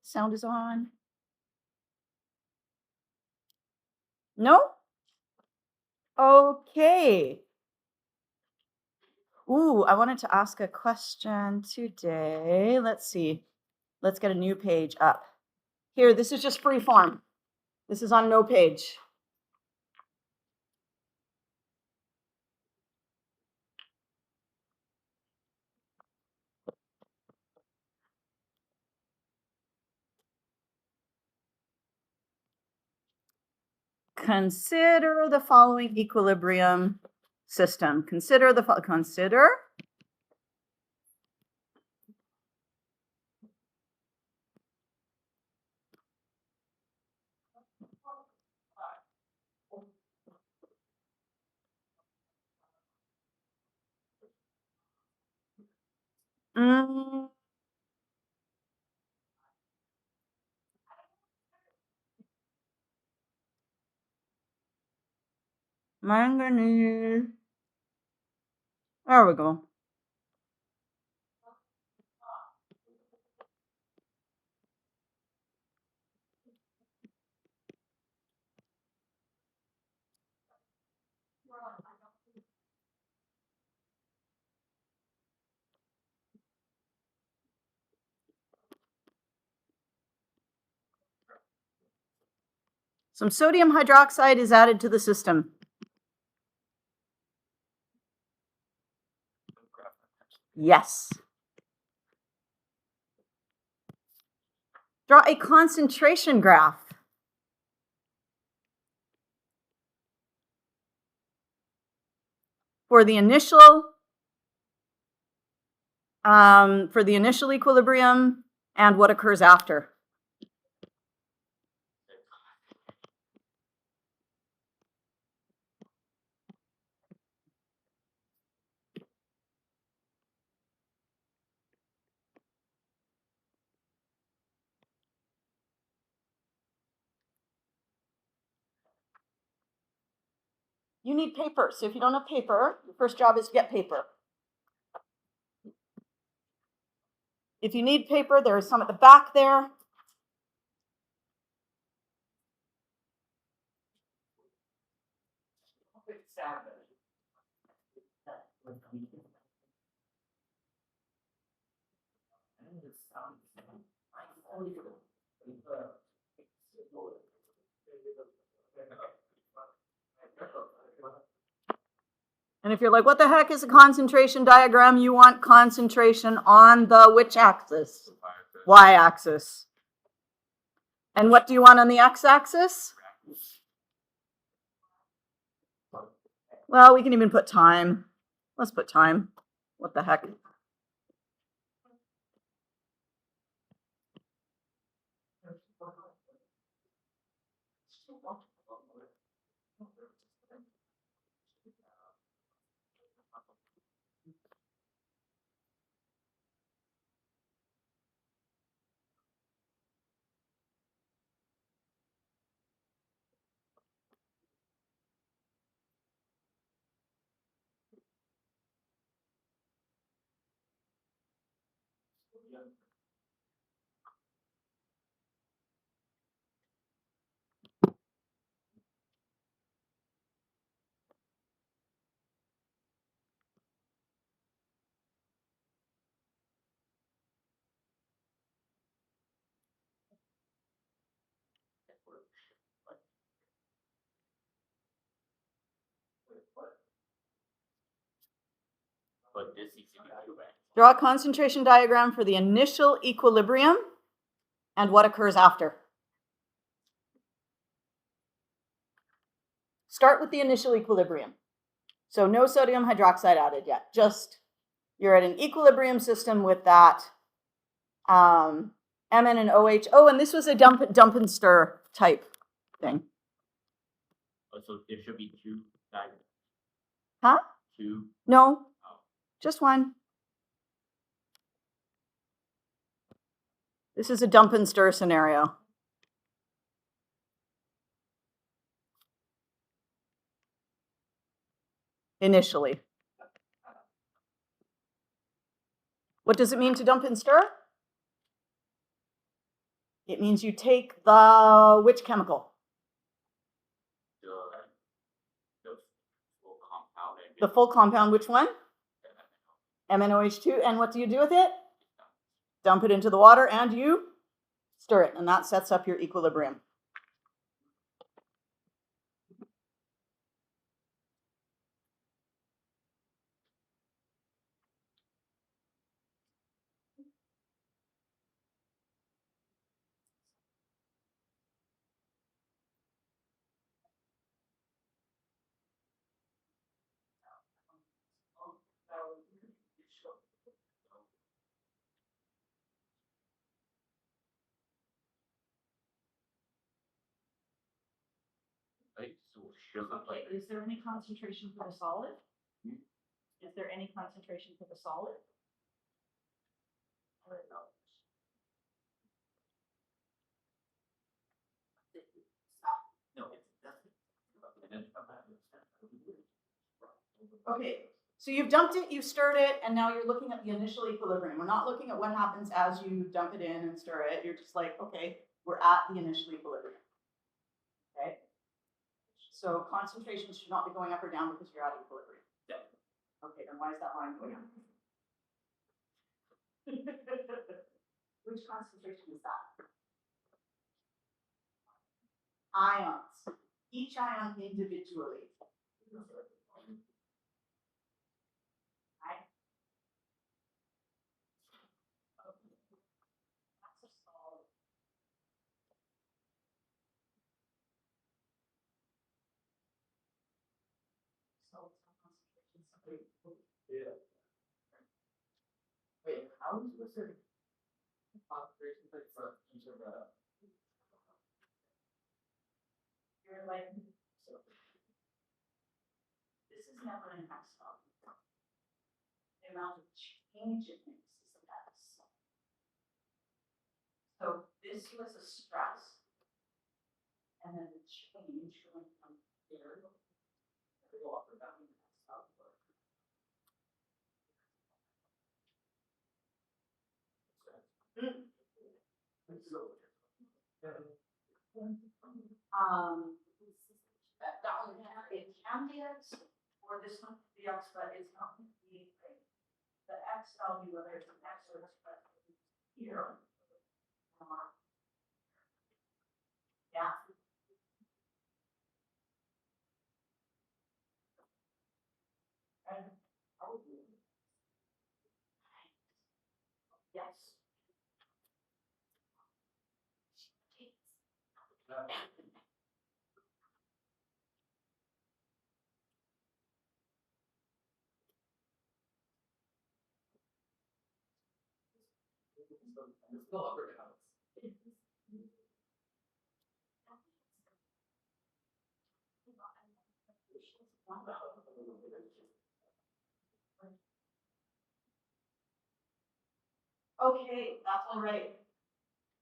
Sound is on. No? Okay. Ooh, I wanted to ask a question today. Let's see. Let's get a new page up. Here, this is just free form. This is on no page. Consider the following equilibrium system. Consider manganese. There we go. Some sodium hydroxide is added to the system. Yes. Draw a concentration graph. For the initial equilibrium and what occurs after. You need paper. So if you don't have paper, your first job is to get paper. If you need paper, there is some at the back there. And if you're like, what the heck is a concentration diagram? You want concentration on the which axis? Y-axis. And what do you want on the x-axis? Well, we can even put time. Let's put time. What the heck? Draw a concentration diagram for the initial equilibrium and what occurs after. Start with the initial equilibrium. So no sodium hydroxide added yet. Just you're at an equilibrium system with that Mn and OH. Oh, and this was a dump and stir type thing. Oh, so there should be two diagrams. Huh? Two? No, just one. This is a dump and stir scenario. Initially. What does it mean to dump and stir? It means you take the which chemical? The full compound. The full compound, which one? MnOH2. And what do you do with it? Dump it into the water and you stir it, and that sets up your equilibrium. Right, so sugar. Okay, is there any concentration for the solid? Is there any concentration for the solid? No, it's Okay, so you've dumped it, you've stirred it, and now you're looking at the initial equilibrium. We're not looking at what happens as you dump it in and stir it. You're just like, okay, we're at the initial equilibrium. Okay? So concentrations should not be going up or down because you're at equilibrium. Yeah. Okay, then why is that line going up? Which concentration is that? Ions. Each ion individually. Right? That's a solid. So concentration. Yeah. Wait, how is this a concentration like for each of the? You're like, so this is never an X value. The amount of change it makes is an X. So this was a stress. And then the change going from here to go up or down in the X value. That one, it can be X, or this one could be X, but it's not going to be the X value, whether it's an X or it's here. Yeah. And yes. It's still up or down. Okay, that's all right.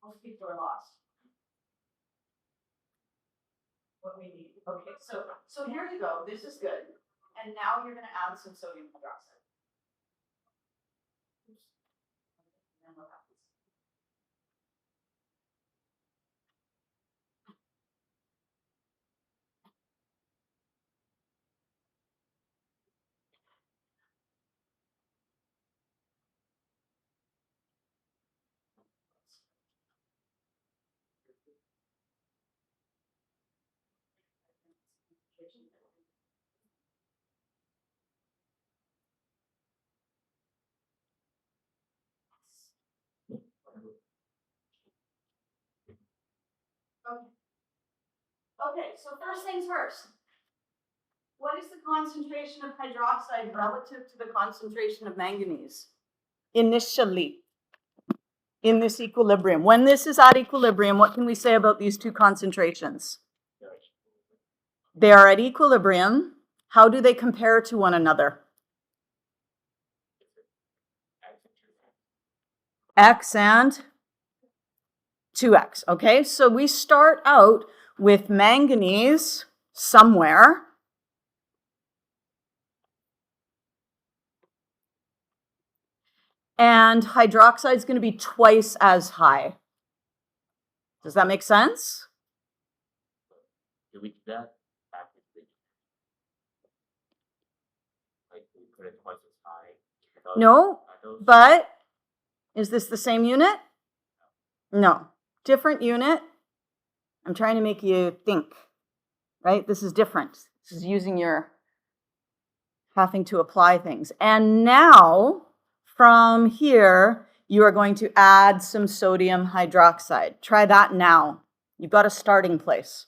Most people are lost. What we need. Okay, so here you go. This is good. And now you're going to add some sodium hydroxide. Oops. And then what happens? Okay. Okay, so first things first. What is the concentration of hydroxide relative to the concentration of manganese? Initially, in this equilibrium. When this is at equilibrium, what can we say about these two concentrations? They are at equilibrium. How do they compare to one another? X and 2x, okay? So we start out with manganese somewhere. And hydroxide is going to be twice as high. Does that make sense? Did we do that? Like we put it twice as high. No, but is this the same unit? No, different unit. I'm trying to make you think, right? This is different. This is using your having to apply things. And now from here, you are going to add some sodium hydroxide. Try that now. You've got a starting place.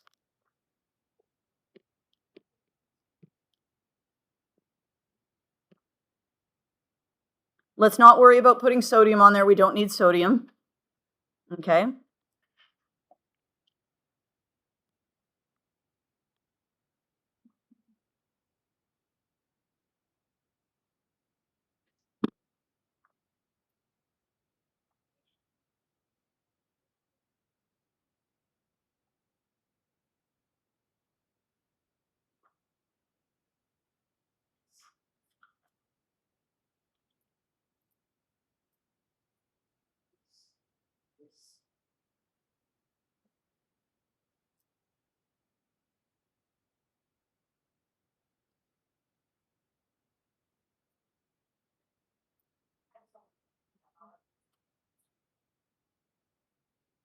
Let's not worry about putting sodium on there. We don't need sodium. Okay.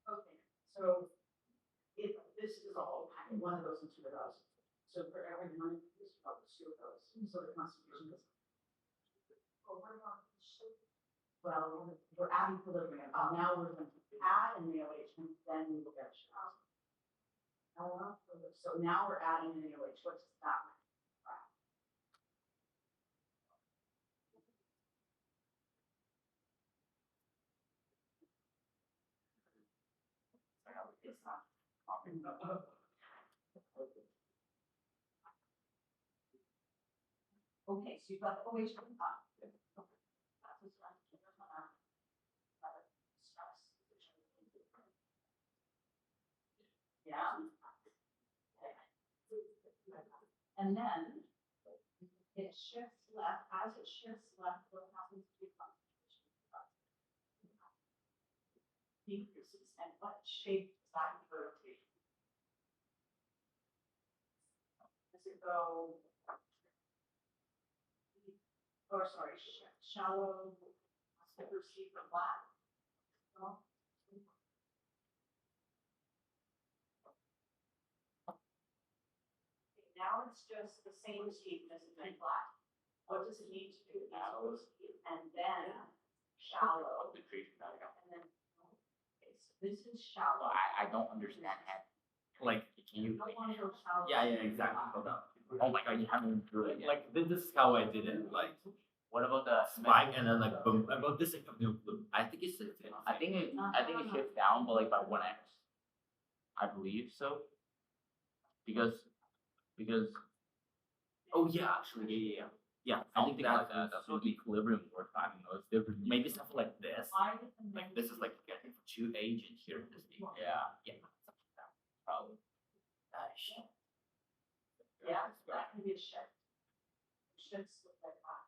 Okay, so if this is all one of those and two of those, so for every one of these, two of those, so the concentration is. Well, we're adding equilibrium. Now we're going to add an AOH, and then we will get shock. So now we're adding an AOH. What's that? Okay, so you've got the OH on top. Yeah. And then it shifts left. As it shifts left, what happens to the concentration? Decreases. And what shape does that rotate? Does it go? Or sorry, shallow, receive for flat. No? Now it's just the same shape as it's been flat. What does it need to do? And then shallow. And then okay, so this is shallow. I don't understand that. Like, can you? don't want to go shallow. Yeah, exactly. Hold on. Oh my god, you haven't drew it. Like this is how I did it. Like What about the spike and then like boom. About this like no blue. I think it shifts down, but like by 1x. I believe so. Because Oh yeah, actually, yeah. Yeah, I think something like that. That's what equilibrium works. I don't know. It's different. maybe something like this. Like this is like getting 2H and here this being. Yeah. Yeah. Probably. Yeah, that can be a shift. Shifts look like that.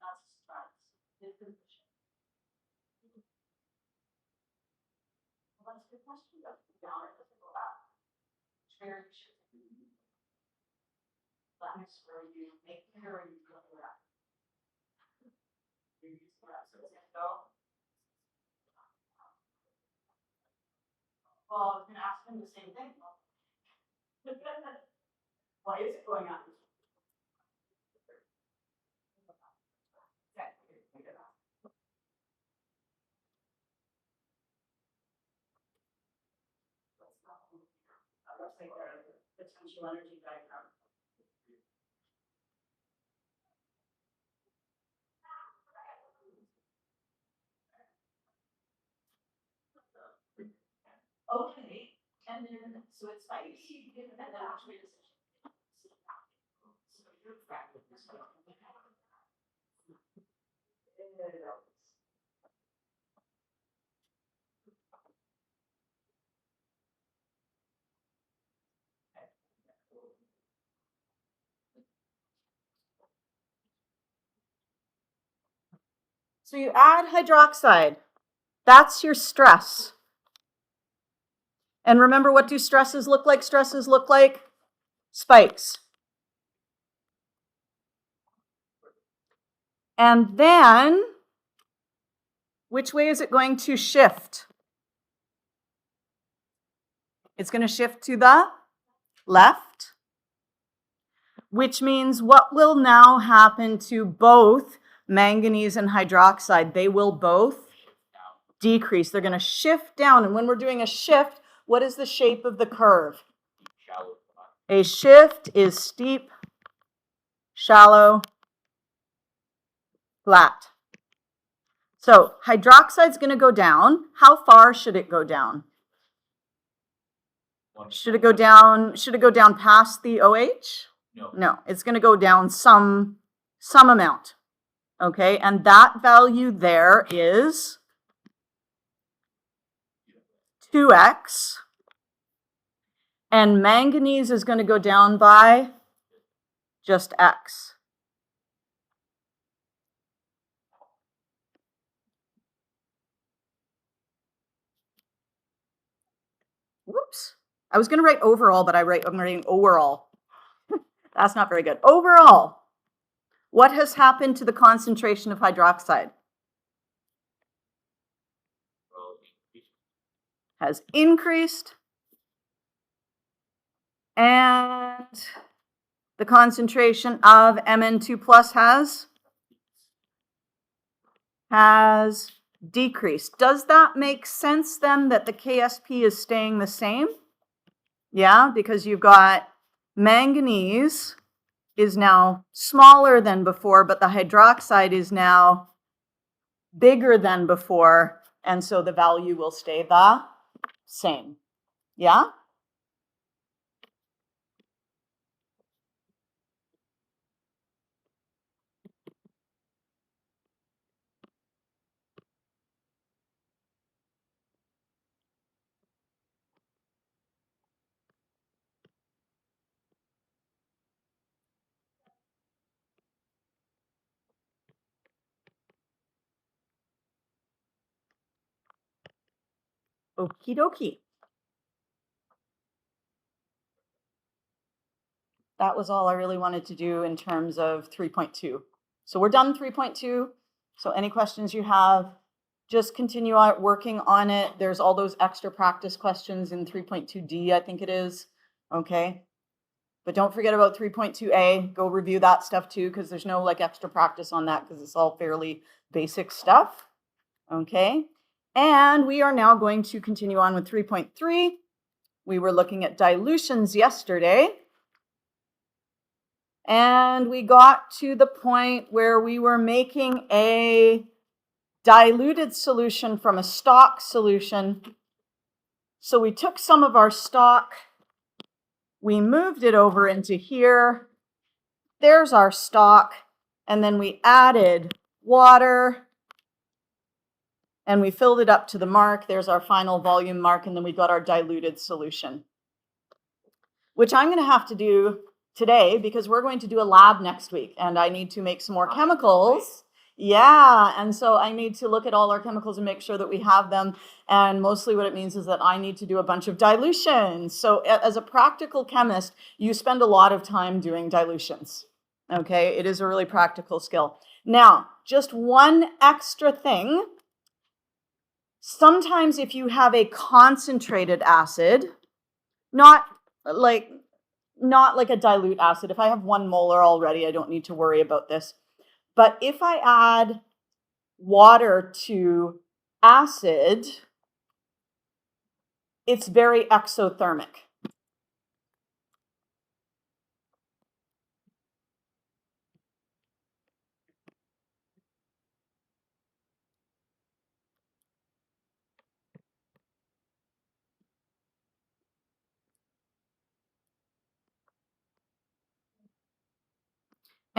That's a stress. Different shift. Well, that's a good question. Down it doesn't go back. Very shift. That's where you make sure you go back. You use that so it's go. Well, I was gonna ask him the same thing. Why is it going on? Looks like the potential energy diagram. Okay, and then so it's spikes, and then transition. So you're So you add hydroxide. That's your stress. And remember, what do stresses look like? Stresses look like spikes. And then, which way is it going to shift? It's going to shift to the left, which means what will now happen to both manganese and hydroxide? They will both decrease. They're going to shift down. And when we're doing a shift, what is the shape of the curve? Shallow. A shift is steep, shallow, flat. So hydroxide's going to go down. How far should it go down? Should it go down past the OH? No. No, it's going to go down some amount. Okay, and that value there is 2x. And manganese is going to go down by just x. Whoops. I was going to write overall, but I'm writing overall. That's not very good. Overall, what has happened to the concentration of hydroxide? Has increased. And the concentration of Mn2 plus has decreased. Does that make sense then that the KSP is staying the same? Yeah, because you've got manganese is now smaller than before, but the hydroxide is now bigger than before, and so the value will stay the same. Yeah? Okie dokie. That was all I really wanted to do in terms of 3.2. So we're done 3.2. So any questions you have, just continue working on it. There's all those extra practice questions in 3.2D, I think it is. Okay. But don't forget about 3.2A. Go review that stuff too, because there's no like extra practice on that because it's all fairly basic stuff. Okay. And we are now going to continue on with 3.3. We were looking at dilutions yesterday. And we got to the point where we were making a diluted solution from a stock solution. So we took some of our stock, we moved it over into here. There's our stock. And then we added water and we filled it up to the mark. There's our final volume mark. And then we got our diluted solution, which I'm going to have to do today because we're going to do a lab next week and I need to make some more chemicals. Yeah, and so I need to look at all our chemicals and make sure that we have them. And mostly what it means is that I need to do a bunch of dilutions. So as a practical chemist, you spend a lot of time doing dilutions. Okay, it is a really practical skill. Now, just one extra thing. Sometimes if you have a concentrated acid, not like a dilute acid. If I have 1 molar already, I don't need to worry about this. But if I add water to acid, it's very exothermic.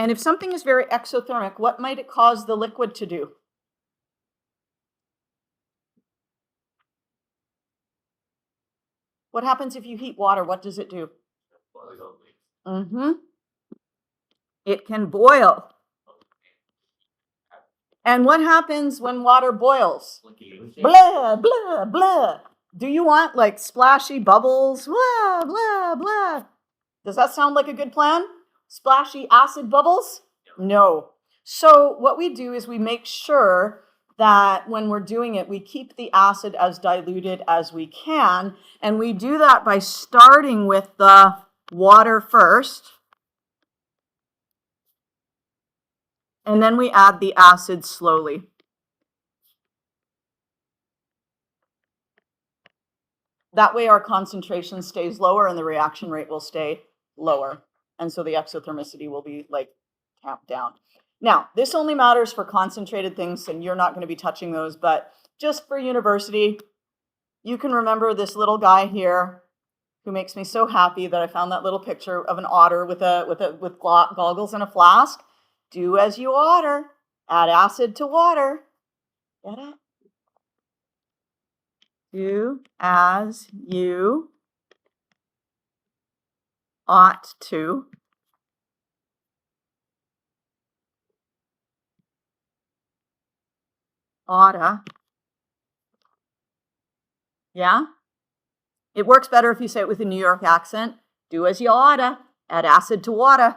And if something is very exothermic, what might it cause the liquid to do? What happens if you heat water? What does it do? It can boil. And what happens when water boils? Liquid. Blah, blah, blah. Do you want like splashy bubbles? Blah, blah, blah. Does that sound like a good plan? Splashy acid bubbles? No. So what we do is we make sure that when we're doing it, we keep the acid as diluted as we can. And we do that by starting with the water first. And then we add the acid slowly. That way our concentration stays lower and the reaction rate will stay lower. And so the exothermicity will be like tamped down. Now, this only matters for concentrated things and you're not going to be touching those, but just for university, you can remember this little guy here who makes me so happy that I found that little picture of an otter with goggles and a flask. Do as you oughter. Add acid to water. Get it? Do as you ought to. Oughta. Yeah? It works better if you say it with a New York accent. Do as you oughta. Add acid to water.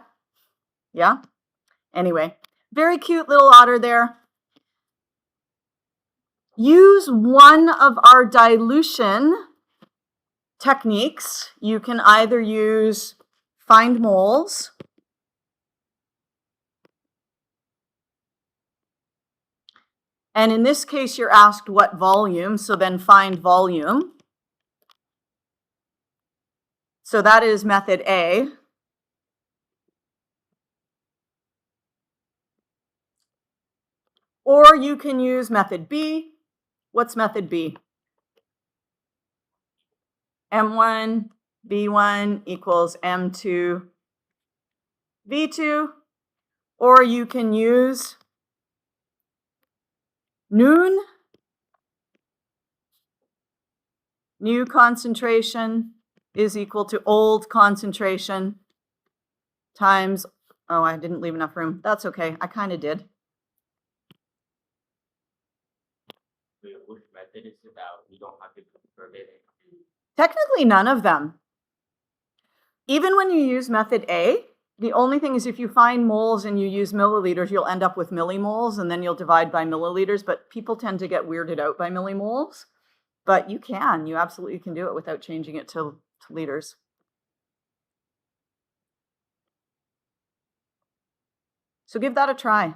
Yeah? Anyway, very cute little otter there. Use one of our dilution techniques. You can either use find moles, and in this case you're asked what volume, so then find volume. So that is method A. Or you can use method B. What's method B? M1, B1 equals M2, V2. Or you can use noon, new concentration is equal to old concentration times, oh, I didn't leave enough room. That's okay, I kind of did. Which method is about? You don't have to confirm it. Technically, none of them. Even when you use method A, the only thing is if you find moles and you use milliliters, you'll end up with millimoles, and then you'll divide by milliliters, but people tend to get weirded out by millimoles. But you absolutely can do it without changing it to liters. So give that a try.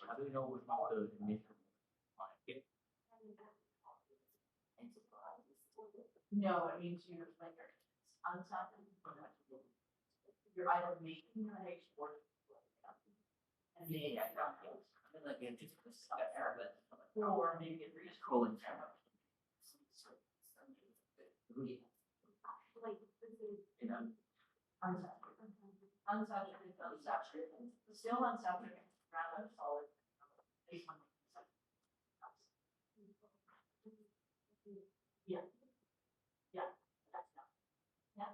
How do you know what the initial market? No, it means you're like unsaturated. You're either making your eggs or and maybe I don't know. Like it just air, but Or maybe it reaches cooling. You know, unsaturated, still unsaturated, rather solid. Yeah. Yeah. That's not. Yeah.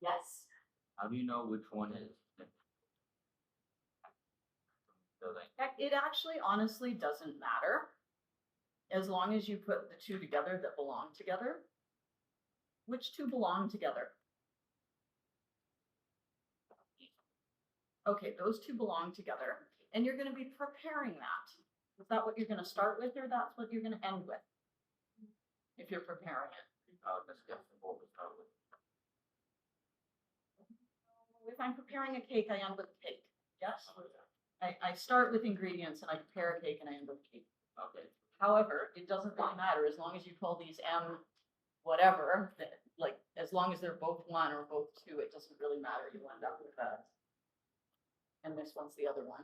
Yes. How do you know which one is? So like, It actually honestly doesn't matter. As long as you put the two together that belong together. Which two belong together? Okay, those two belong together, and you're gonna be preparing that. Is that what you're gonna start with, or that's what you're gonna end with? If you're preparing it. let's get the bowl to start with. If I'm preparing a cake, I end with cake, yes? I start with ingredients and I prepare a cake and I end with cake. Okay. However, it doesn't really matter, as long as you call these M whatever, like, as long as they're both one or both two, it doesn't really matter, you'll end up with that. And this one's the other one.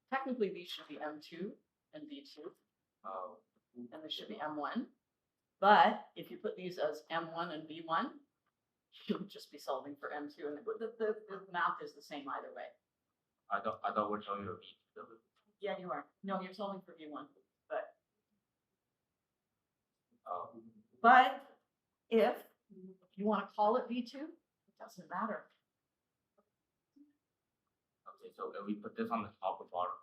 Technically, these should be M2 and V2, Oh. and this should be M1. But if you put these as M1 and V1, you would just be solving for M2, and the math is the same either way. I thought we're showing you a V2. Yeah, you are. No, you're solving for V1, but but if you want to call it V2, it doesn't matter. Okay, so if we put this on the top or bottom,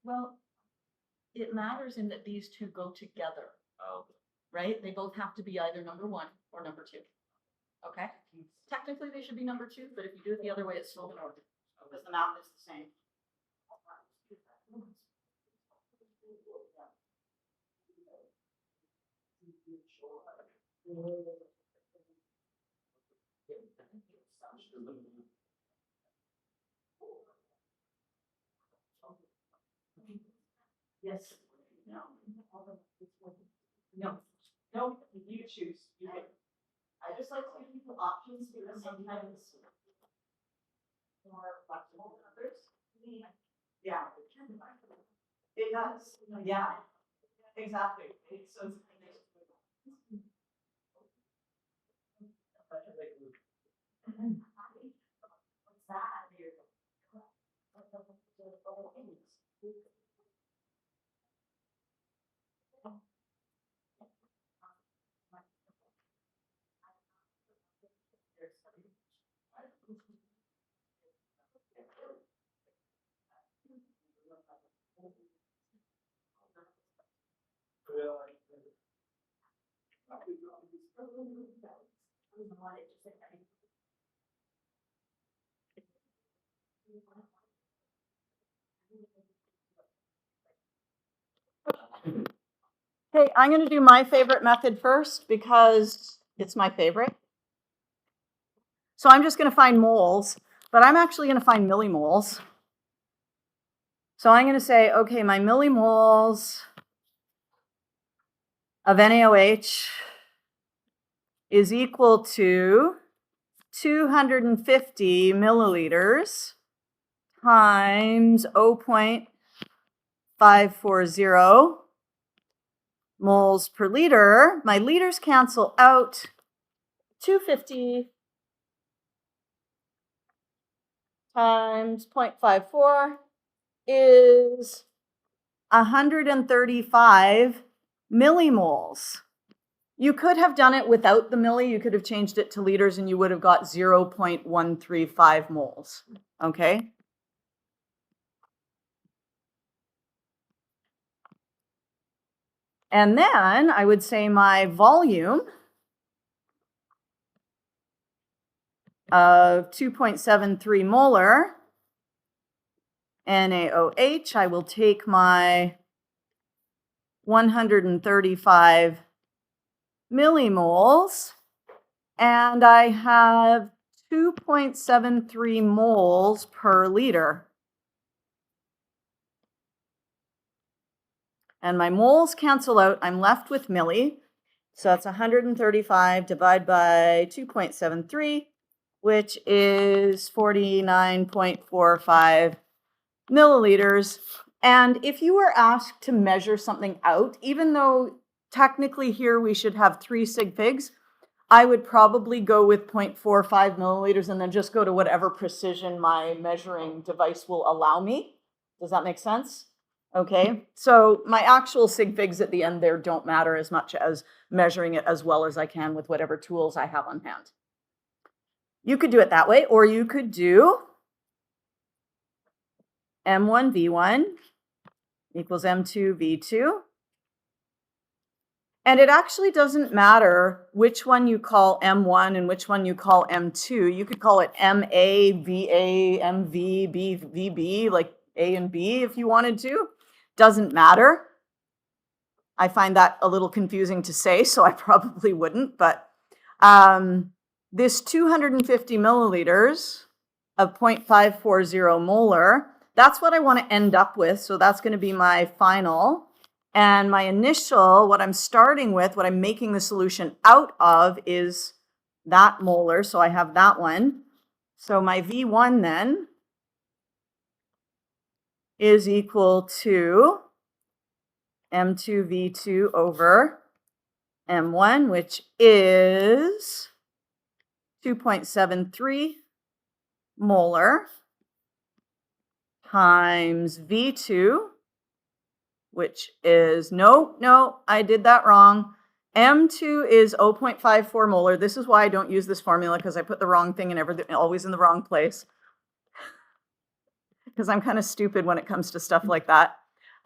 Well, it matters in that these two go together, right? They both have to be either number one or number two. Okay? Technically, they should be number two, but if you do it the other way, it's still in order because the math is the same. Yes. No. No. No. You choose. You pick. I just like to give people options because sometimes more flexible than others. Yeah. It does. Yeah. Exactly. So it's what's that? Okay, I'm going to do my favorite method first because it's my favorite. So I'm just going to find moles, but I'm actually going to find millimoles. So I'm going to say, okay, my millimoles of NaOH is equal to 250 milliliters times 0.540 moles per liter. My liters cancel out. 250 times 0.54 is 135 millimoles. You could have done it without the milli. You could have changed it to liters and you would have got 0.135 moles. Okay? And then I would say my volume of 2.73 molar NaOH, I will take my 135 millimoles, and I have 2.73 moles per liter. And my moles cancel out. I'm left with milli. So that's 135 divided by 2.73, which is 49.45 milliliters. And if you were asked to measure something out, even though technically here we should have 3 sig figs. I would probably go with 0.45 milliliters and then just go to whatever precision my measuring device will allow me. Does that make sense? Okay, so my actual sig figs at the end there don't matter as much as measuring it as well as I can with whatever tools I have on hand. You could do it that way, or you could do M1 V1 equals M2 V2. And it actually doesn't matter which one you call M1 and which one you call M2. You could call it MA, VA, MV, B, VB, like A and B if you wanted to. Doesn't matter. I find that a little confusing to say, so I probably wouldn't. But this 250 milliliters of 0.540 molar, that's what I want to end up with. So that's going to be my final. And my initial, what I'm starting with, what I'm making the solution out of is that molar. So I have that one. So my V1 then is equal to M2 V2 over M1, which is 2.73 molar times V2, which is, no, I did that wrong. M2 is 0.54 molar. This is why I don't use this formula, because I put the wrong thing in everything, always in the wrong place. Because I'm kind of stupid when it comes to stuff like that.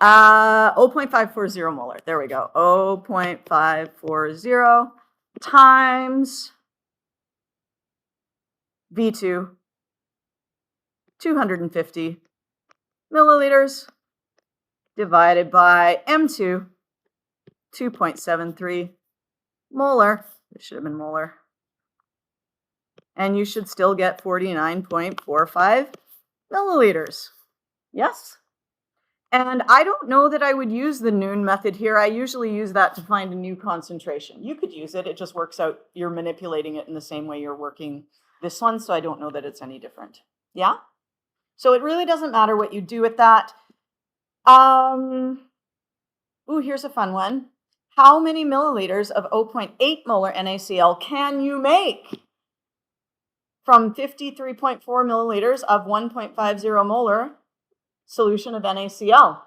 0.540 molar. There we go. 0.540 times V2, 250 milliliters, divided by M2, 2.73 molar. This should have been molar. And you should still get 49.45 milliliters. Yes? And I don't know that I would use the Noon method here. I usually use that to find a new concentration. You could use it. It just works out. You're manipulating it in the same way you're working this one, so I don't know that it's any different. Yeah? So it really doesn't matter what you do with that. Ooh, here's a fun one. How many milliliters of 0.8 molar NaCl can you make from 53.4 milliliters of 1.50 molar solution of NaCl?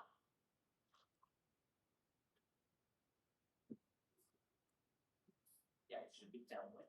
Yeah, it should be downward.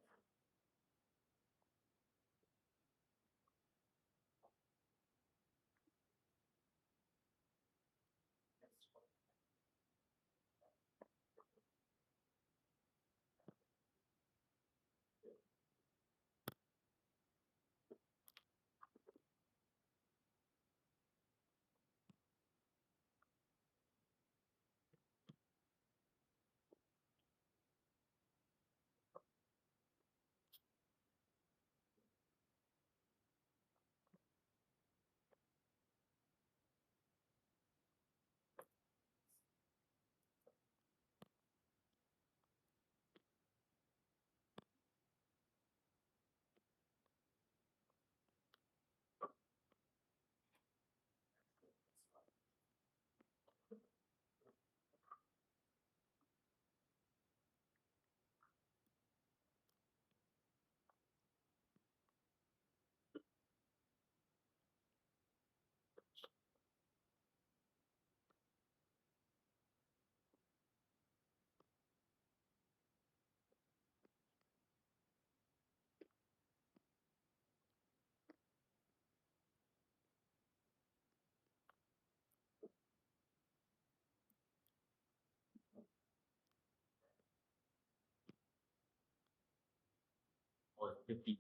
Or 53.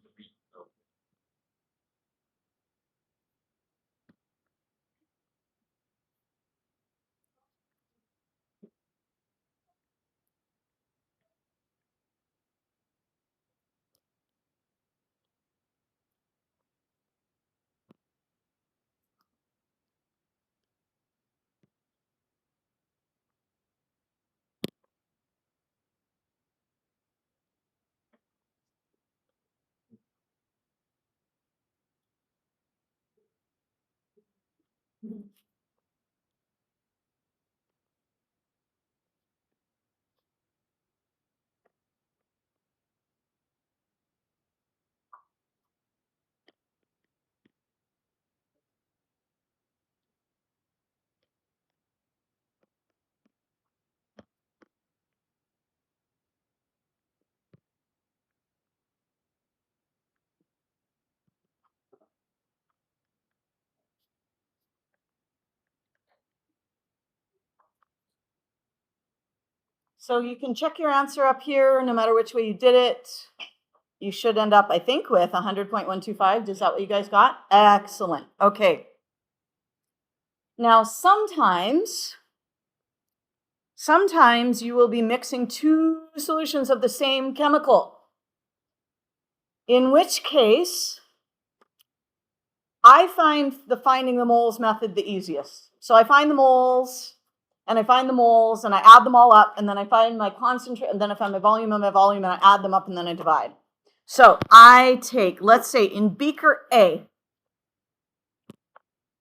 So So you can check your answer up here, no matter which way you did it. You should end up, I think, with 100.125. Is that what you guys got? Excellent. Okay. Now, sometimes you will be mixing two solutions of the same chemical, in which case I find the finding the moles method the easiest. So I find the moles, and I find the moles, and I add them all up, and then I find my concentrate, and then I find my volume, and I add them up, and then I divide. So I take, let's say, in beaker A,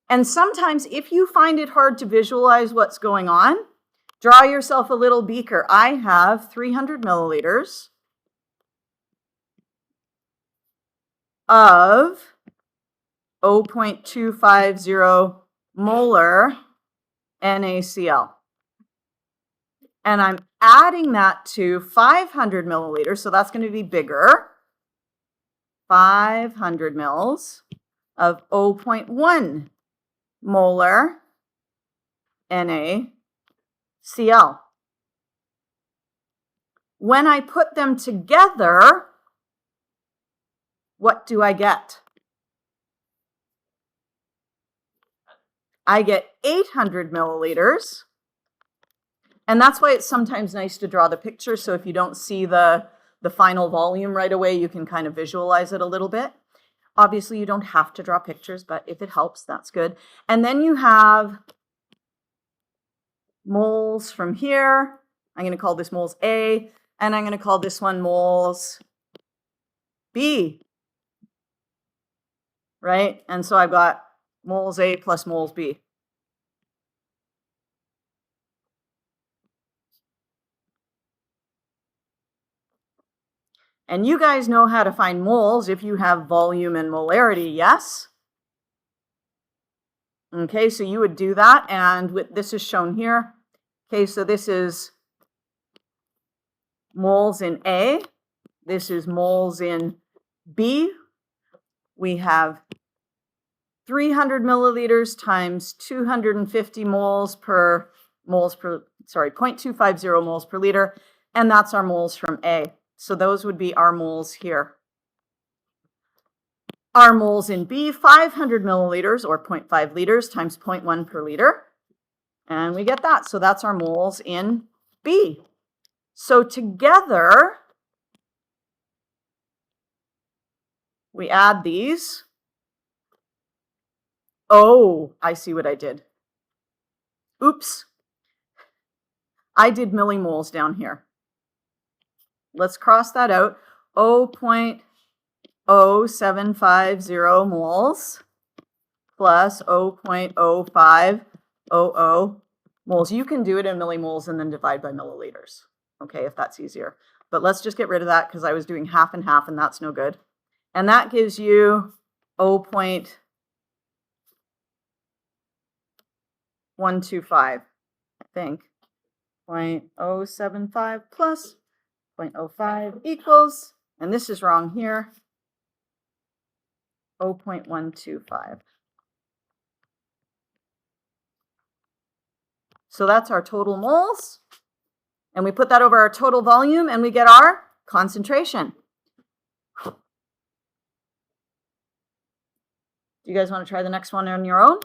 and sometimes if you find it hard to visualize what's going on, draw yourself a little beaker. I have 300 milliliters of 0.250 molar NaCl. And I'm adding that to 500 milliliters, so that's going to be bigger. 500 mils of 0.1 molar NaCl. When I put them together, what do I get? I get 800 milliliters. And that's why it's sometimes nice to draw the picture. So if you don't see the final volume right away, you can kind of visualize it a little bit. Obviously, you don't have to draw pictures, but if it helps, that's good. And then you have moles from here. I'm going to call this moles A, and I'm going to call this one moles B. Right? And so I've got moles A plus moles B. And you guys know how to find moles if you have volume and molarity, yes? Okay, so you would do that, and this is shown here. Okay, so this is moles in A. This is moles in B. We have 300 milliliters times 250 moles per, 0.250 moles per liter, and that's our moles from A. So those would be our moles here. Our moles in B, 500 milliliters or 0.5 liters times 0.1 per liter. And we get that. So that's our moles in B. So together, we add these. Oh, I see what I did. Oops. I did millimoles down here. Let's cross that out. 0.0750 moles plus 0.0500 moles. You can do it in millimoles and then divide by milliliters, okay, if that's easier. But let's just get rid of that because I was doing half and half, and that's no good. And that gives you 0.125, I think. 0.075 plus 0.05 equals, and this is wrong here, 0.125. So that's our total moles. And we put that over our total volume, and we get our concentration. Do you guys want to try the next one on your own?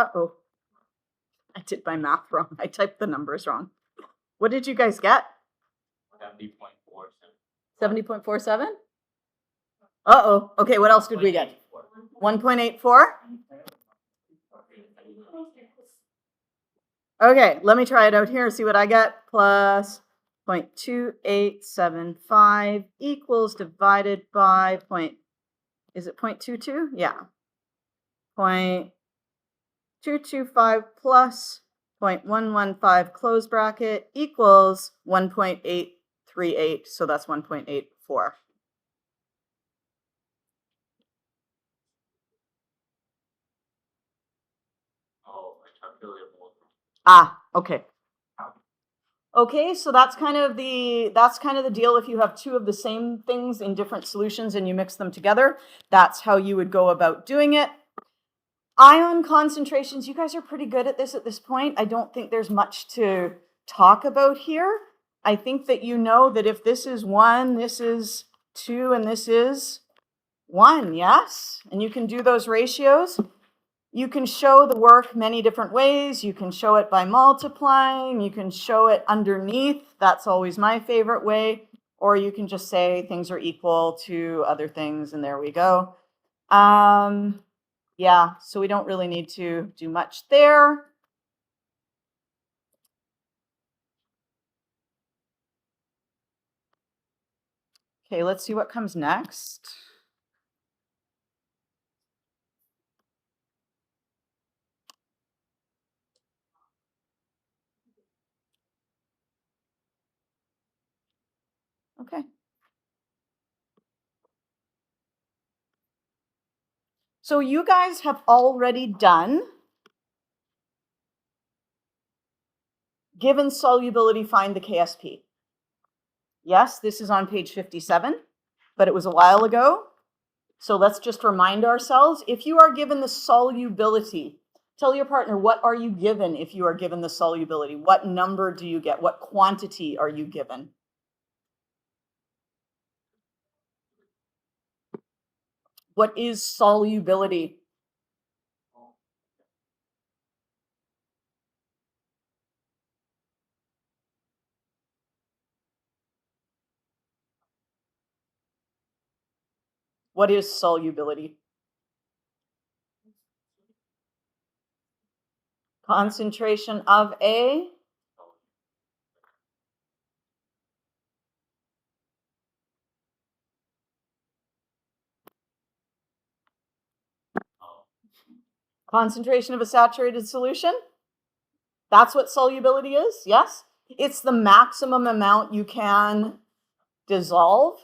Uh-oh. I did my math wrong. I typed the numbers wrong. What did you guys get? 70.47. 70.47? Uh-oh. Okay, what else did we get? 1.84? Okay, let me try it out here, see what I get. Plus 0.2875 equals divided by is it 0.22? Yeah. 0.225 plus 0.115 close bracket equals 1.838, so that's 1.84. Oh, I calculated more. Ah, okay. Okay, so that's kind of the deal. If you have two of the same things in different solutions and you mix them together, that's how you would go about doing it. Ion concentrations, you guys are pretty good at this point. I don't think there's much to talk about here. I think that you know that if this is 1, this is 2, and this is 1, yes? And you can do those ratios. You can show the work many different ways. You can show it by multiplying. You can show it underneath. That's always my favorite way. Or you can just say things are equal to other things, and there we go. Yeah, so we don't really need to do much there. Okay, let's see what comes next. Okay. So you guys have already done given solubility, find the KSP. Yes, this is on page 57, but it was a while ago. So let's just remind ourselves, if you are given the solubility, tell your partner, what are you given if you are given the solubility? What number do you get? What quantity are you given? What is solubility? What is solubility? Concentration of a concentration of a saturated solution. That's what solubility is, yes? It's the maximum amount you can dissolve.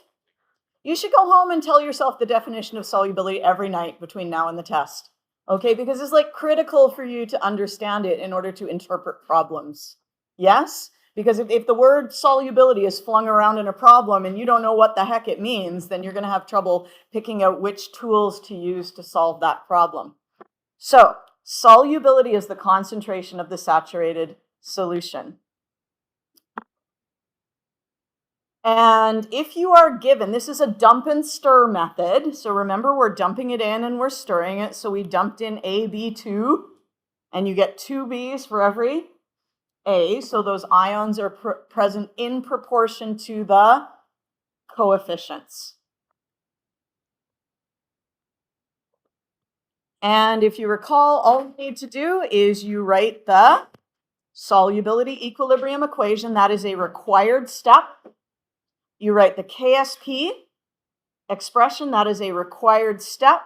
You should go home and tell yourself the definition of solubility every night between now and the test, okay? Because it's like critical for you to understand it in order to interpret problems, yes? Because if the word solubility is flung around in a problem and you don't know what the heck it means, then you're gonna have trouble picking out which tools to use to solve that problem. So, solubility is the concentration of the saturated solution. And if you are given, this is a dump and stir method. So remember, we're dumping it in and we're stirring it. So we dumped in A, B, 2, and you get 2 B's for every A. So those ions are present in proportion to the coefficients. And if you recall, all you need to do is you write the solubility equilibrium equation. That is a required step. You write the KSP expression. That is a required step.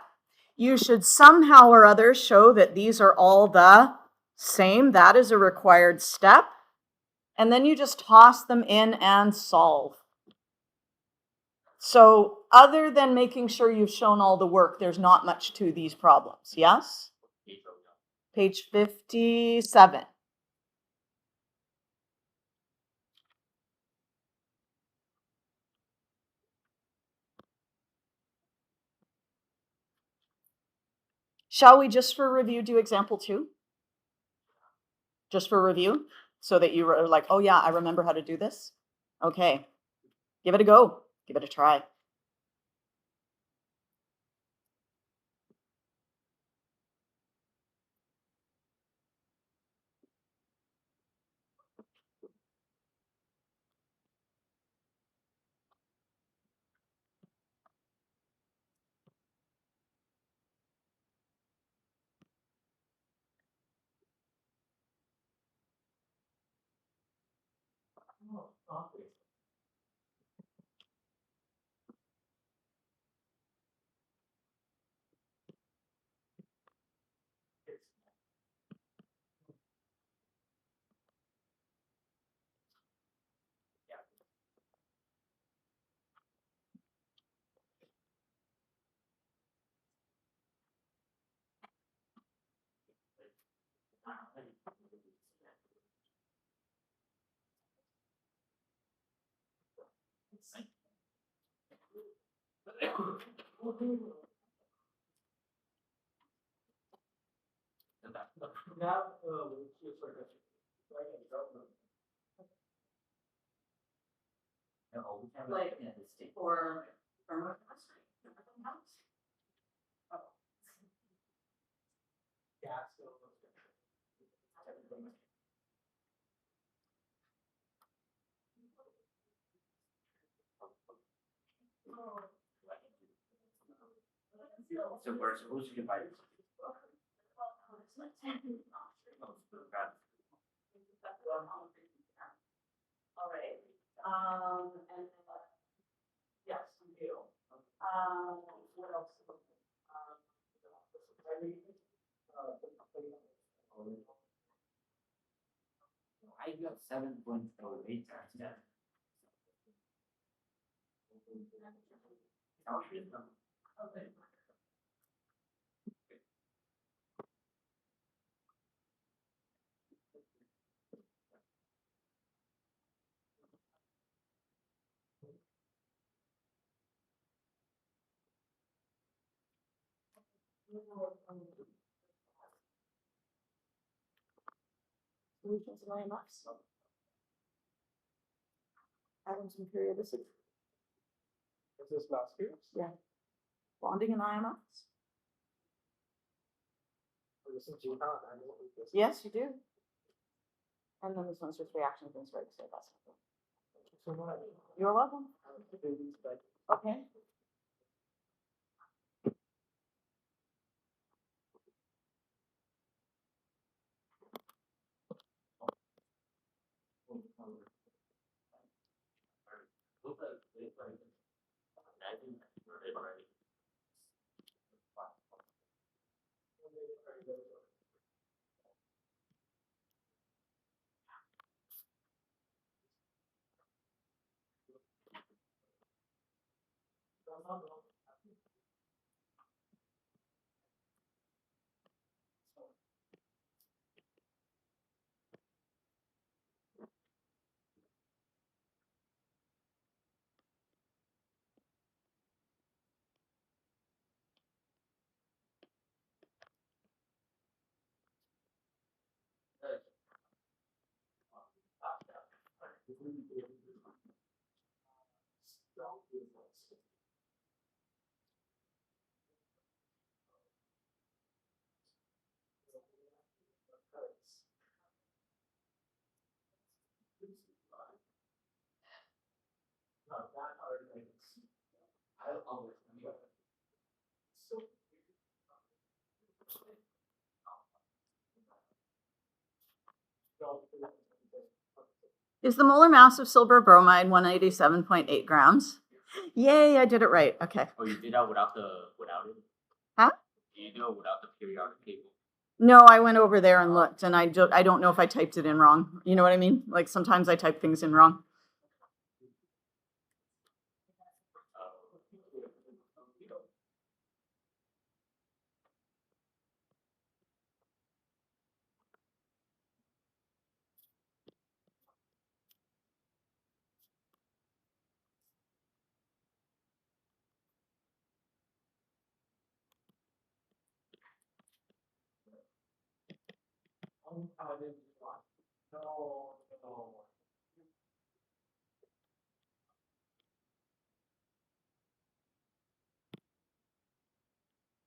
You should somehow or other show that these are all the same. That is a required step. And then you just toss them in and solve. So other than making sure you've shown all the work, there's not much to these problems. Yes? Page 57. Shall we, just for review, do example 2? Just for review, so that you are like, oh yeah, I remember how to do this. Okay, give it a go. Give it a try. Like, for thermochemistry, everything else. So we're supposed to divide. All right, and, yes, we do. What else? I got 7.08 times 10. Okay. Dilutions and IMFs. Atoms and periodicity. Is this last year's? Yeah. Bonding and IMFs. Or this is G-Con, I know what this is. Yes, you do. And then this one's just reactions and strikes, so that's. Thank you so much. You're welcome. Okay. Is the molar mass of silver bromide 187.8 grams? Yay, I did it right. Okay. Oh, you did that without it? Huh? Did you do it without the periodic table? No, I went over there and looked, and I don't know if I typed it in wrong. You know what I mean? Like sometimes I type things in wrong.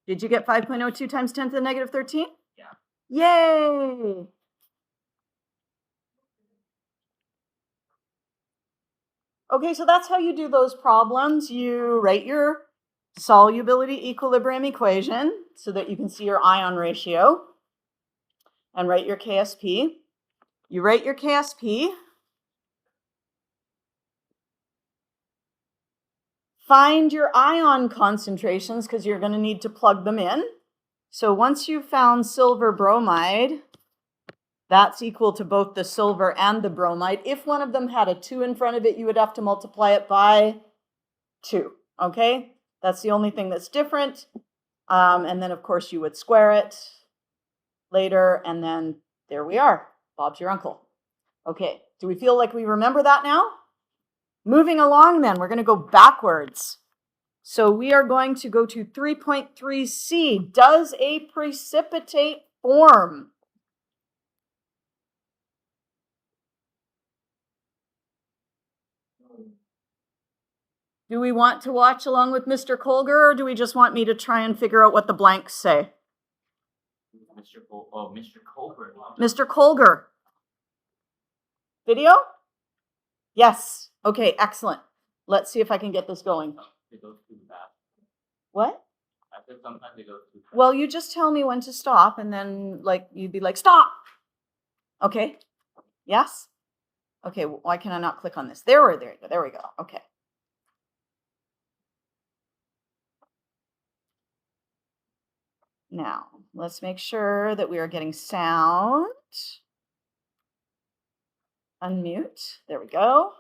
Did you get 5.02 times 10 to the negative 13? Yeah. Yay! Okay, so that's how you do those problems. You write your solubility equilibrium equation so that you can see your ion ratio and write your KSP. You write your KSP. find your ion concentrations because you're going to need to plug them in. So once you've found silver bromide, that's equal to both the silver and the bromide. If one of them had a 2 in front of it, you would have to multiply it by 2, okay? That's the only thing that's different. And then, of course, you would square it later, and then there we are. Bob's your uncle. Okay, do we feel like we remember that now? Moving along then, we're going to go backwards. So we are going to go to 3.3c. Does a precipitate form? Do we want to watch along with Mr. Colger, or do we just want me to try and figure out what the blanks say? Mr. Colbert. Mr. Colger. Video? Yes. Okay, excellent. Let's see if I can get this going. It goes too fast. What? I said sometimes it goes too fast. Well, you just tell me when to stop, and then you'd be like, stop. Okay. Yes? Okay, why can I not click on this? There we go. Okay. Now, let's make sure that we are getting sound. Unmute. There we go.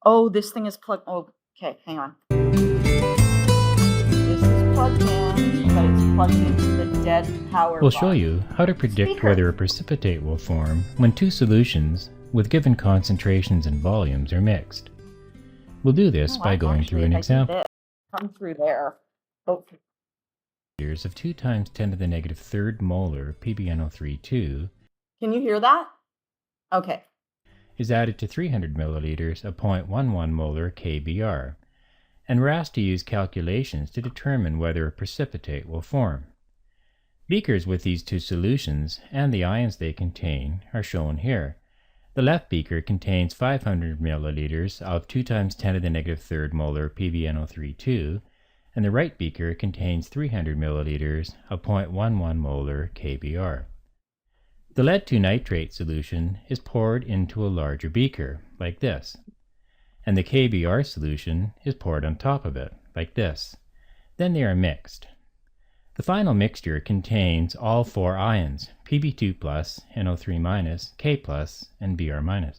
Oh, this thing is plugged. Oh, okay, hang on. This is plugged in, but it's plugged into the dead power We'll box. show you how to predict Speaker. whether a precipitate will form when two solutions with given concentrations and volumes are mixed. We'll do this by going through an example. Come through there. Oh. Of 2 times 10 to the negative third molar PbNO32 Can you hear that? Okay. is added to 300 milliliters of 0.11 molar KBr, and we're asked to use calculations to determine whether a precipitate will form. Beakers with these two solutions and the ions they contain are shown here. The left beaker contains 500 milliliters of 2 times 10 to the negative third molar PbNO32, and the right beaker contains 300 milliliters of 0.11 molar KBr. The lead 2 nitrate solution is poured into a larger beaker, like this, and the KBr solution is poured on top of it, like this. Then they are mixed. The final mixture contains all 4 ions, Pb2+, NO3-, K+, and Br-.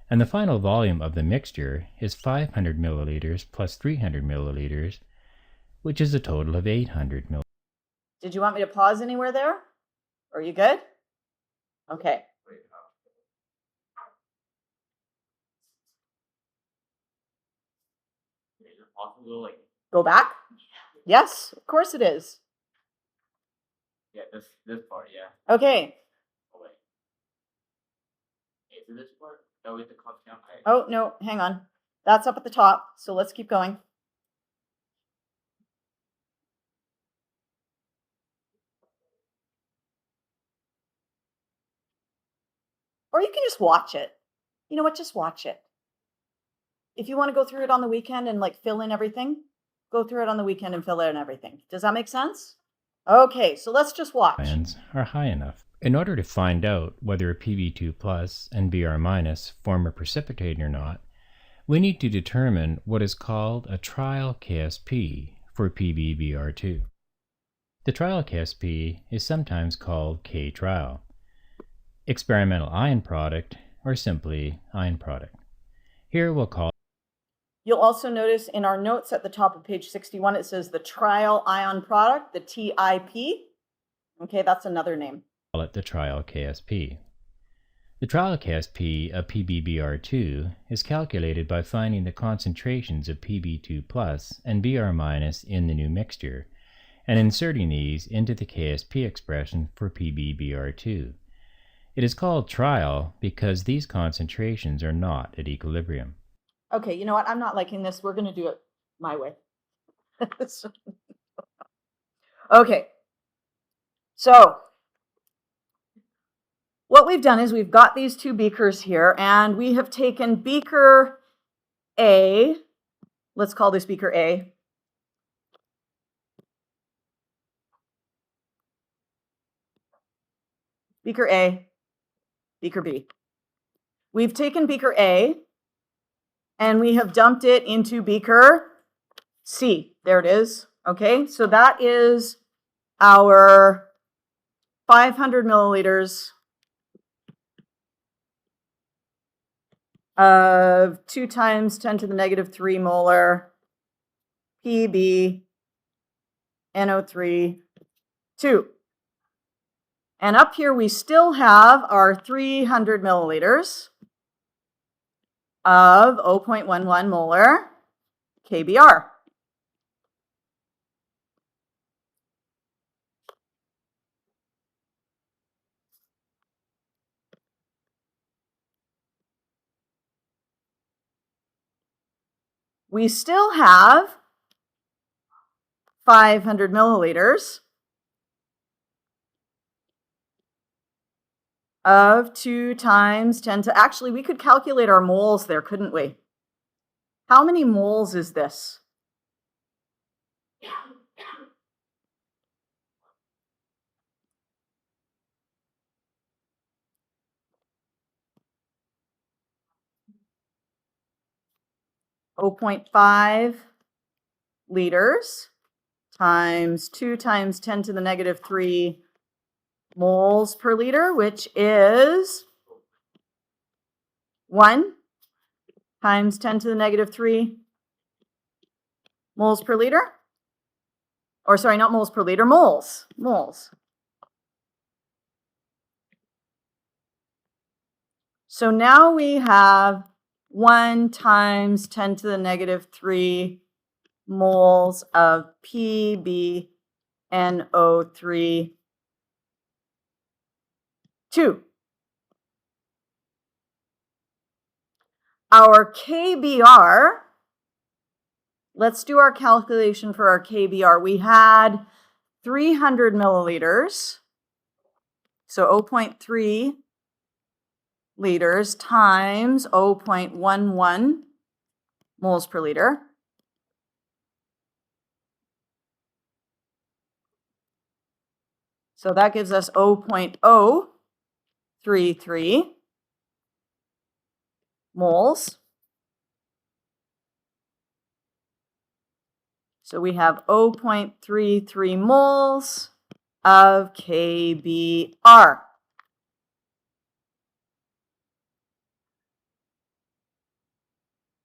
And the final volume of the mixture is 500 milliliters plus 300 milliliters, which is a total of 800 milliliters. Did you want me to pause anywhere there? Are you good? Okay. Is it possible, Go back? Yes, of course it is. yeah, this part, yeah. Okay. Oh, wait. Is it this part? Oh, it's the clock down. Oh, no, hang on. That's up at the top, so let's keep going. Or you can just watch it. You know what? Just watch it. If you want to go through it on the weekend and fill in everything, go through it on the weekend and fill in everything. Does that make sense? Okay, so let's just watch. Ions are high enough. In order to find out whether a Pb2+ and Br- form a precipitate or not, we need to determine what is called a trial KSP for PbBr2. The trial KSP is sometimes called K-trial, experimental ion product, or simply ion product. Here we'll call You'll also notice in our notes at the top of page 61, it says the trial ion product, the TIP. Okay, that's another name. it the trial KSP. The trial KSP of PbBr2 is calculated by finding the concentrations of Pb2+ and Br- in the new mixture, and inserting these into the KSP expression for PbBr2. It is called trial because these concentrations are not at equilibrium. Okay, you know what? I'm not liking this. We're going to do it my way. Okay. So what we've done is we've got these 2 beakers here, and we have taken beaker A. Let's call this beaker A. Beaker A, beaker B. we've taken beaker A and we have dumped it into beaker C. There it is. Okay, so that is our 500 milliliters of 2 times 10 to the negative 3 molar PB NO3 2. And up here we still have our 300 milliliters of 0.11 molar KBr. We still have 500 milliliters of 2 times 10 to, actually, we could calculate our moles there, couldn't we? How many moles is this? Oh, 0.5 liters times 2 times 10 to the negative 3 moles per liter, which is 1 times 10 to the negative 3 moles per liter. Or sorry, not moles per liter, moles. So now we have 1 times 10 to the negative 3 moles of PbNO3 2. Our KBr, let's do our calculation for our KBr. We had 300 milliliters, so 0.3 liters times 0.11 moles per liter. So that gives us 0.033 moles. So we have 0.33 moles of KBr.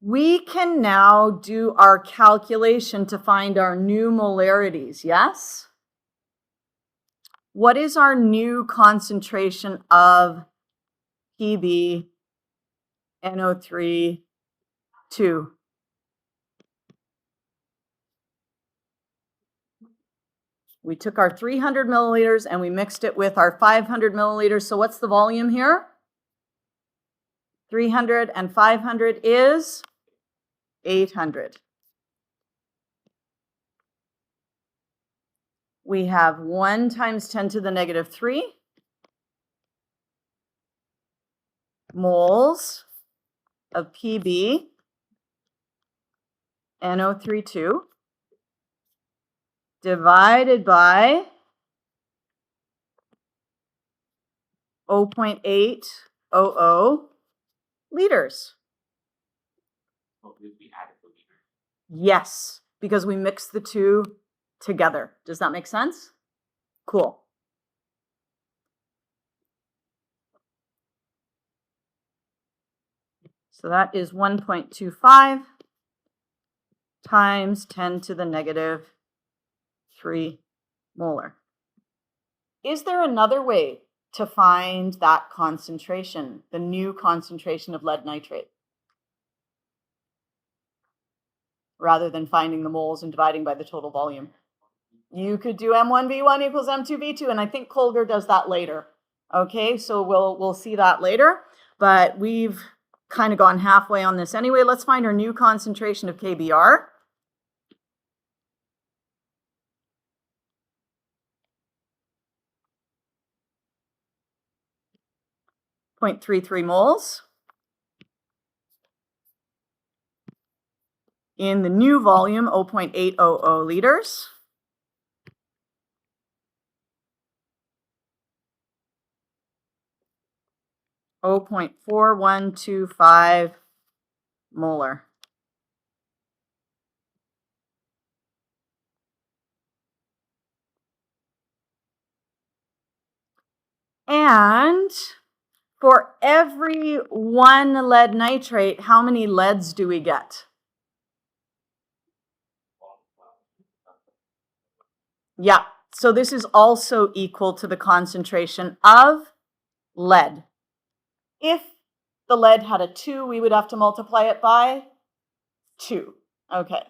We can now do our calculation to find our new molarities, yes? What is our new concentration of PbNO3 2? We took our 300 milliliters and we mixed it with our 500 milliliters. So what's the volume here? 300 and 500 is 800. We have 1 times 10 to the negative 3 moles of PbNO3 2 divided by 0.800 liters. Oh, we added the liter. Yes, because we mixed the two together. Does that make sense? Cool. So that is 1.25 times 10 to the negative 3 molar. Is there another way to find that concentration, the new concentration of lead nitrate, rather than finding the moles and dividing by the total volume? You could do M1V1 equals M2V2, and I think Colger does that later. Okay, so we'll see that later, but we've kind of gone halfway on this anyway. Let's find our new concentration of KBr. .33 moles. In the new volume, 0.800 liters. 0.4125 molar. And for every 1 lead nitrate, how many leads do we get? Yeah, so this is also equal to the concentration of lead. If the lead had a 2, we would have to multiply it by 2. Okay.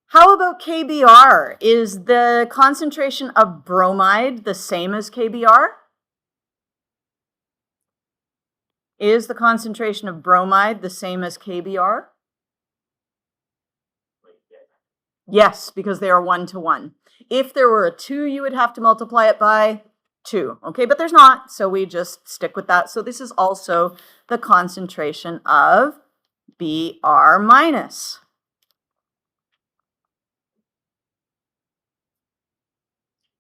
How about KBr? Is the concentration of bromide the same as KBr? Is the concentration of bromide the same as KBr? Yes, because they are 1 to 1. If there were a 2, you would have to multiply it by 2. Okay, but there's not, so we just stick with that. So this is also the concentration of Br minus.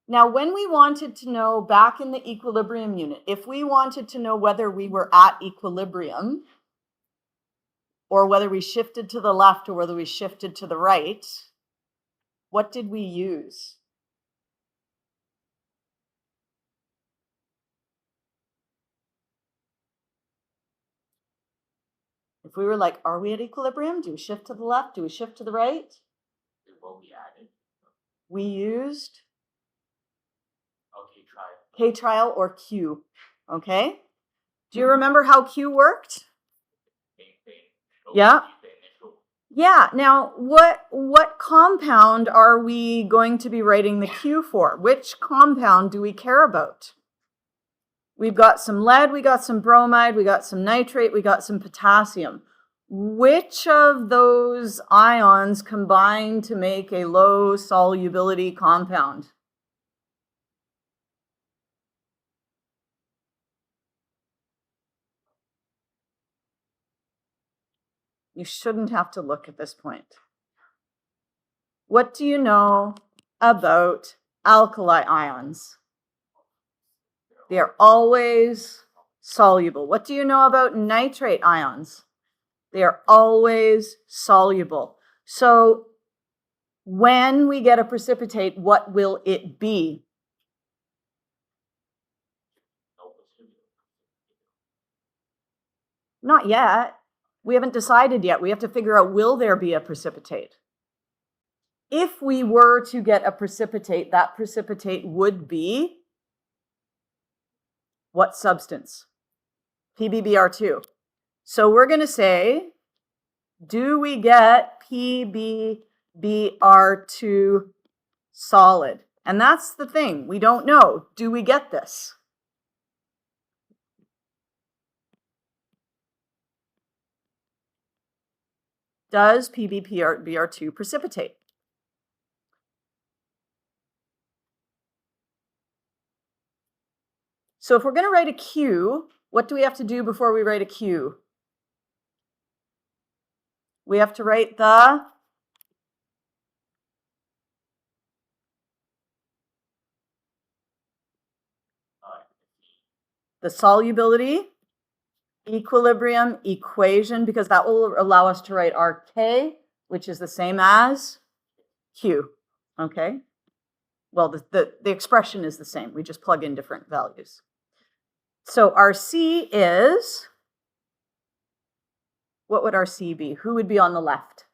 Now, when we wanted to know back in the equilibrium unit, if we wanted to know whether we were at equilibrium or whether we shifted to the left or whether we shifted to the right, what did we use? If we were like, are we at equilibrium? Do we shift to the left? Do we shift to the right? What we added. We used Okay, try it. K trial or Q. Okay? Do you remember how Q worked? Same thing. Yeah. The initial. Yeah. Now, what compound are we going to be writing the Q for? Which compound do we care about? We've got some lead, we got some bromide, we got some nitrate, we got some potassium. Which of those ions combine to make a low solubility compound? You shouldn't have to look at this point. What do you know about alkali ions? They are always soluble. What do you know about nitrate ions? They are always soluble. So when we get a precipitate, what will it be? Not yet. We haven't decided yet. We have to figure out, will there be a precipitate? If we were to get a precipitate, that precipitate would be what substance? PbBr2. So we're going to say, do we get PbBr2 solid? And that's the thing. We don't know. Do we get this? Does PbBr2 precipitate? So if we're going to write a Q, what do we have to do before we write a Q? We have to write the solubility equilibrium equation, because that will allow us to write our K, which is the same as Q. Okay? Well, the expression is the same. We just plug in different values. So our C is, what would our C be? Who would be on the left?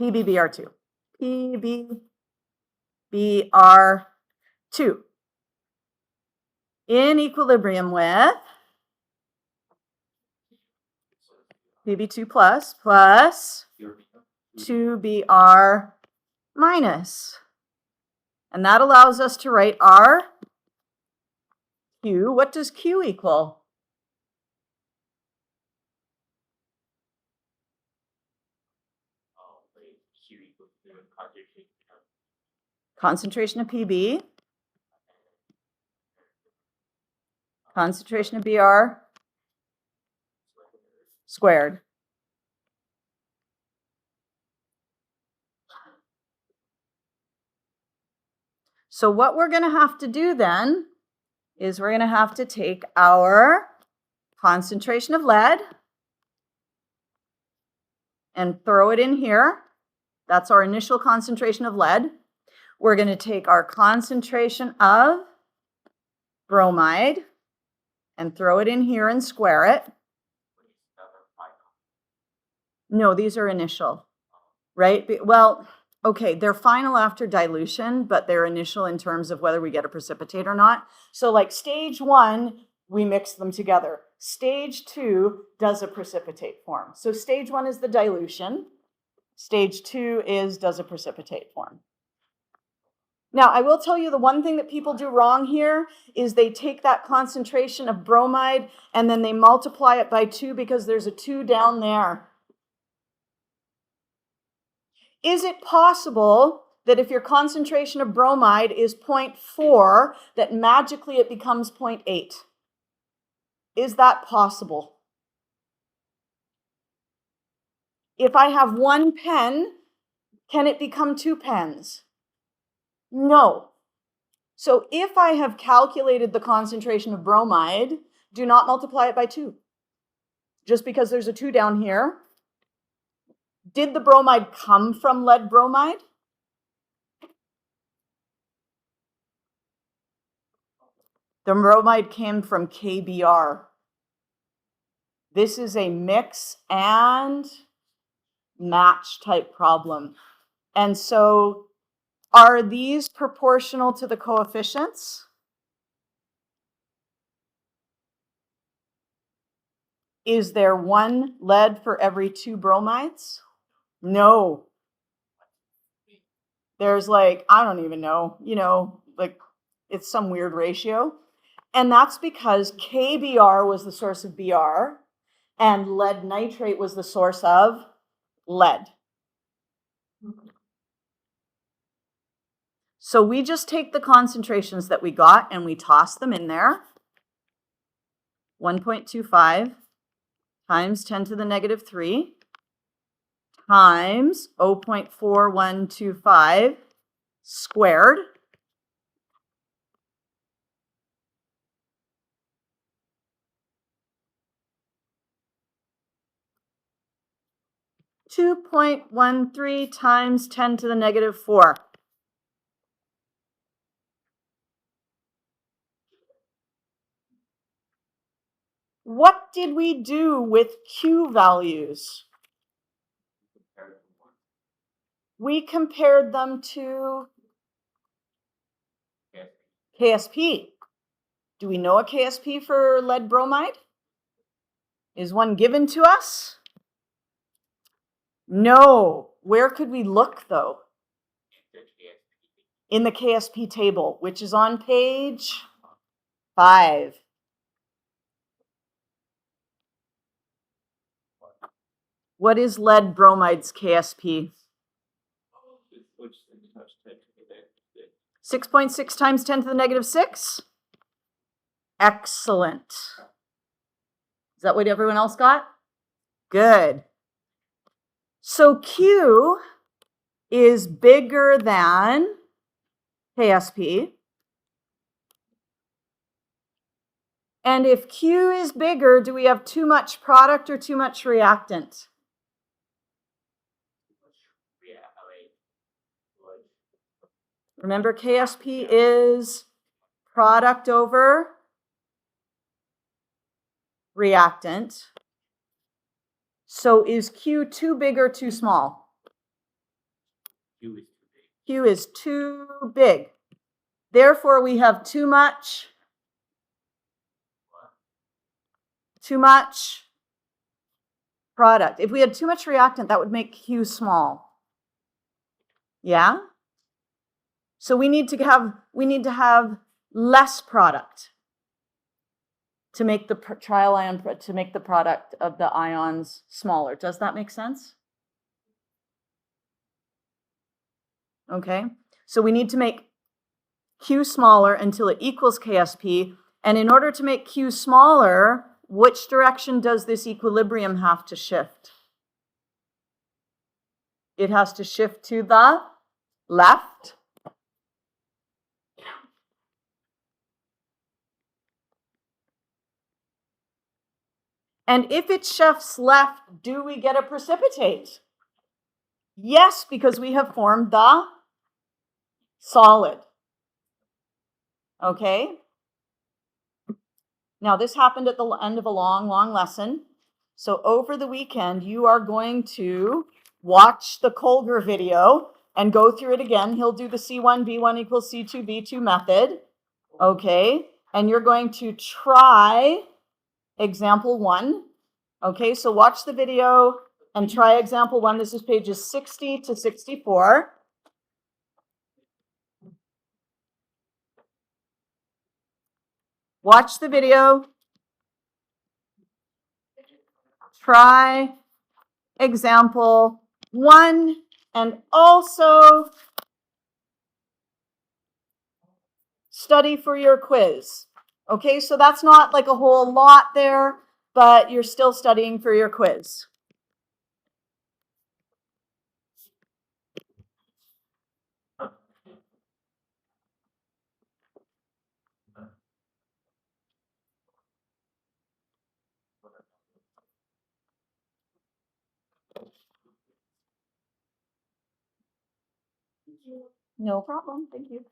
PbBr2. PbBr2. In equilibrium with Pb2 plus 2Br minus. And that allows us to write our Q. What does Q equal? Concentration of Pb, concentration of Br squared. So what we're going to have to do then is we're going to have to take our concentration of lead and throw it in here. That's our initial concentration of lead. We're going to take our concentration of bromide and throw it in here and square it. No, these are initial, right? Well, okay, they're final after dilution, but they're initial in terms of whether we get a precipitate or not. So like stage 1, we mix them together. Stage 2 does a precipitate form. So stage 1 is the dilution. Stage 2 does a precipitate form. Now, I will tell you the one thing that people do wrong here is they take that concentration of bromide and then they multiply it by 2 because there's a 2 down there. Is it possible that if your concentration of bromide is 0.4, that magically it becomes 0.8? Is that possible? If I have 1 pen, can it become 2 pens? No. So if I have calculated the concentration of bromide, do not multiply it by 2. Just because there's a 2 down here. Did the bromide come from lead bromide? The bromide came from KBr. This is a mix and match type problem. And so are these proportional to the coefficients? Is there 1 lead for every 2 bromides? No. There's like, I don't even know, like it's some weird ratio. And that's because KBr was the source of Br and lead nitrate was the source of lead. So we just take the concentrations that we got and we toss them in there. 1.25 times 10 to the negative 3 times 0.4125 squared. (2.13 times 10 to the negative 4. What did we do with Q values? We compared them to KSP. Do we know a KSP for lead bromide? Is one given to us? No. Where could we look though? In the KSP table, which is on page 5. What is lead bromide's KSP? 6.6 times 10 to the negative 6? Excellent. Is that what everyone else got? Good. So Q is bigger than KSP. And if Q is bigger, do we have too much product or too much reactant? Remember, KSP is product over reactant. So is Q too big or too small? Q is too big. Therefore, we have too much product. If we had too much reactant, that would make Q small. Yeah? So we need to have less product to make the trial ion, to make the product of the ions smaller. Does that make sense? Okay, so we need to make Q smaller until it equals KSP. And in order to make Q smaller, which direction does this equilibrium have to shift? It has to shift to the left. And if it's chef's left, do we get a precipitate? Yes, because we have formed the solid. Okay? Now, this happened at the end of a long, long lesson. So over the weekend, you are going to watch the Colger video and go through it again. He'll do the C1, B1 equals C2, B2 method. Okay? And you're going to try example 1. Okay, so watch the video and try example 1. This is pages 60 to 64. Watch the video. Try example 1 and also study for your quiz. Okay, so that's not like a whole lot there, but you're still studying for your quiz. No problem, thank you.